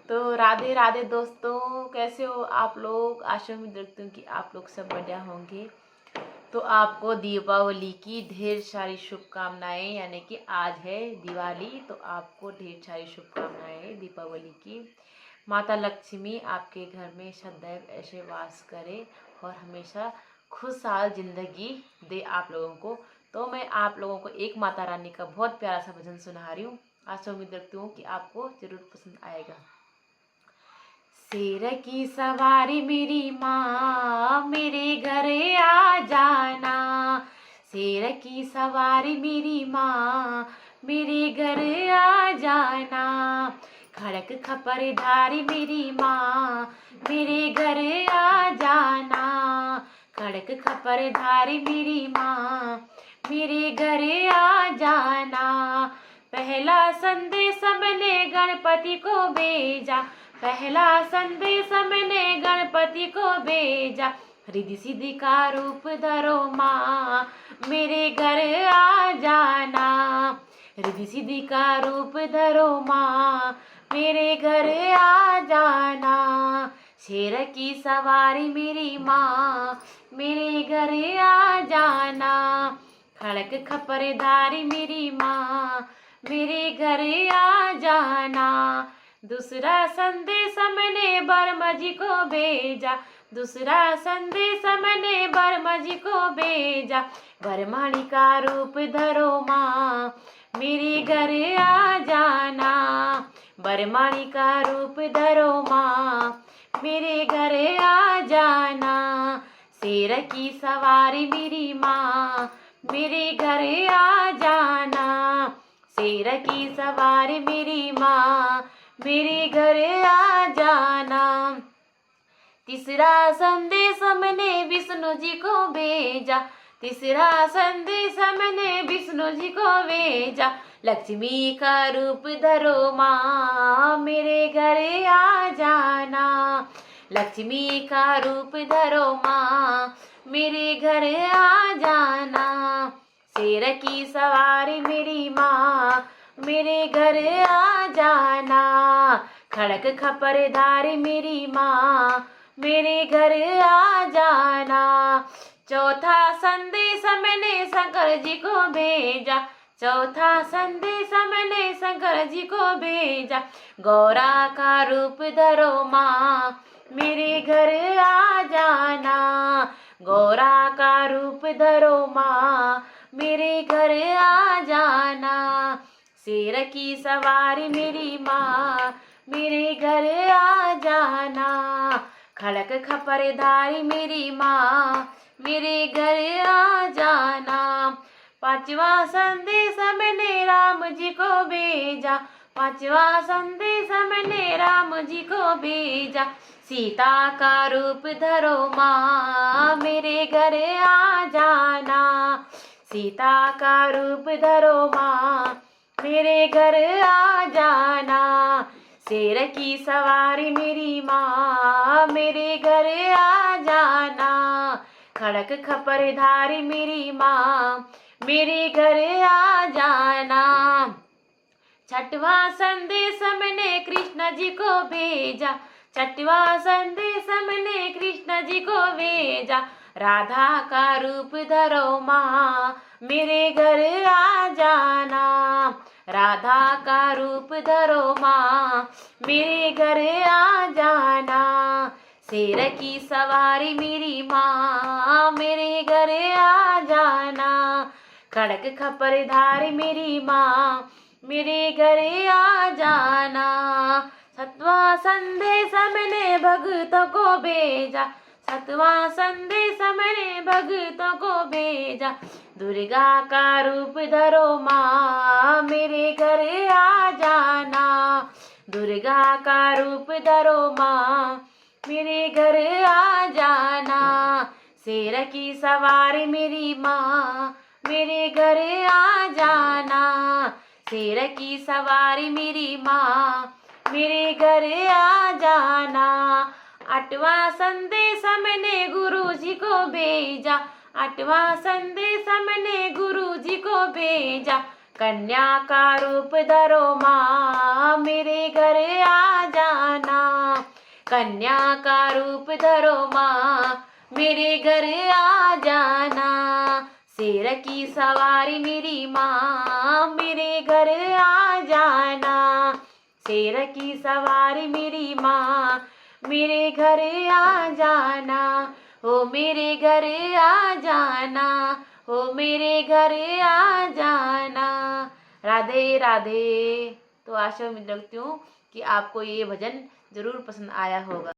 तो राधे राधे दोस्तों, कैसे हो आप लोग। आशा में देखती हूँ कि आप लोग सब बढ़िया होंगे। तो आपको दीपावली की ढेर सारी शुभकामनाएं, यानी कि आज है दिवाली, तो आपको ढेर सारी शुभकामनाएं दीपावली की। माता लक्ष्मी आपके घर में सदैव ऐसे वास करे और हमेशा खुशहाल जिंदगी दे आप लोगों को। तो मैं आप लोगों को एक माता रानी का बहुत प्यारा सा भजन सुना रही हूँ। आशा उम्मीद रखती हूँ कि आपको जरूर पसंद आएगा। शेर की सवारी मेरी माँ, मेरे घर आ जाना। शेर की सवारी मेरी माँ, मेरे घर आ जाना। खड़क खपर धारी मेरी माँ, मेरे घर आ जाना। खड़क खपर धारी मेरी माँ, मेरे घर आ जाना। पहला संदेश मैंने गणपति को भेजा, पहला संदेश मैंने गणपति को भेजा। रिद्धि सिद्धि का रूप धरो माँ, मेरे घर आ जाना। रिद्धि सिद्धि का रूप धरो माँ, मेरे घर आ जाना। शेर की सवारी मेरी माँ, मेरे घर आ जाना। खड़क खपर धारी मेरी माँ, मेरे घर आ जाना। दूसरा संदेश मैंने बर्मा जी को भेजा, दूसरा संदेश मैंने बर्मा जी को भेजा। बरमाणी का रूप धरो माँ, मेरे घर आ जाना। बरमाणी का रूप धरो माँ, मेरे घर आ जाना। शेर की सवारी मेरी माँ, मेरे घर आ जाना। शेर की सवारी मेरी माँ, मेरे घर आ जाना। तीसरा संदेश मैंने विष्णु जी को भेजा, तीसरा संदेश मैंने विष्णु जी को भेजा। लक्ष्मी का रूप धरो माँ, मेरे घर आ जाना। लक्ष्मी का रूप धरो माँ, मेरे घर आ जाना। शेर की सवारी मेरी माँ, मेरे घर आ जाना। खड़क खपर धारी मेरी माँ, मेरे घर आ जाना। चौथा संदेश मैंने शंकर जी को भेजा, चौथा संदेश मैंने शंकर जी को भेजा। गौरा का रूप धरो माँ, मेरे घर आ जाना। गौरा का रूप धरो माँ, मेरे घर आ जाना। शेर की सवारी मेरी माँ, मेरे घर आ जाना। खड़क खपर धारी मेरी माँ, मेरे घर आ जाना। पांचवा संदेश मैंने राम जी को भेजा, पांचवा संदेश मैंने राम जी को भेजा। सीता का रूप धरो माँ, मेरे घर आ जाना। सीता का रूप धरो माँ, मेरे घर आ जाना। शेर की सवारी मेरी माँ, मेरे घर आ जाना। खड़क खपर धारी मेरी माँ, मेरे घर आ जाना। छठवा संदेश मैंने कृष्ण जी को भेजा, छठवा संदेश मैंने कृष्ण जी को भेजा। राधा का रूप धरो माँ, मेरे घर आ जाना। राधा का रूप धरो माँ, मेरे घर आ जाना। शेर की सवारी मेरी माँ, मेरे घर आ जाना। खड़क खपर धारी मेरी माँ, मेरे घर आ जाना। सतवा संदेश मैंने भक्तों को भेजा, सतवा संदेश मैंने भक्तों को भेजा। दुर्गा का रूप धरो माँ, मेरे घर आ जाना। दुर्गा का रूप धरो माँ, मेरे घर आ जाना। शेर की सवारी मेरी माँ, मेरे घर आ जाना। शेर की सवारी मेरी माँ, मेरे घर आ जाना। आठवां संदेश मैंने गुरु जी को भेजा, आठवां संदेश मैंने गुरु जी को भेजा। कन्या का रूप धरो माँ मेरे घर आ जाना। कन्या का रूप धरो माँ मेरे घर आ जाना। शेर की सवारी मेरी माँ मेरे घर आ जाना। शेर की सवारी मेरी माँ मेरे घर आ जाना। ओ मेरे घर आ जाना। ओ मेरे घर आ जाना। राधे राधे। तो आशा उम्मीद रखती हूँ कि आपको ये भजन जरूर पसंद आया होगा।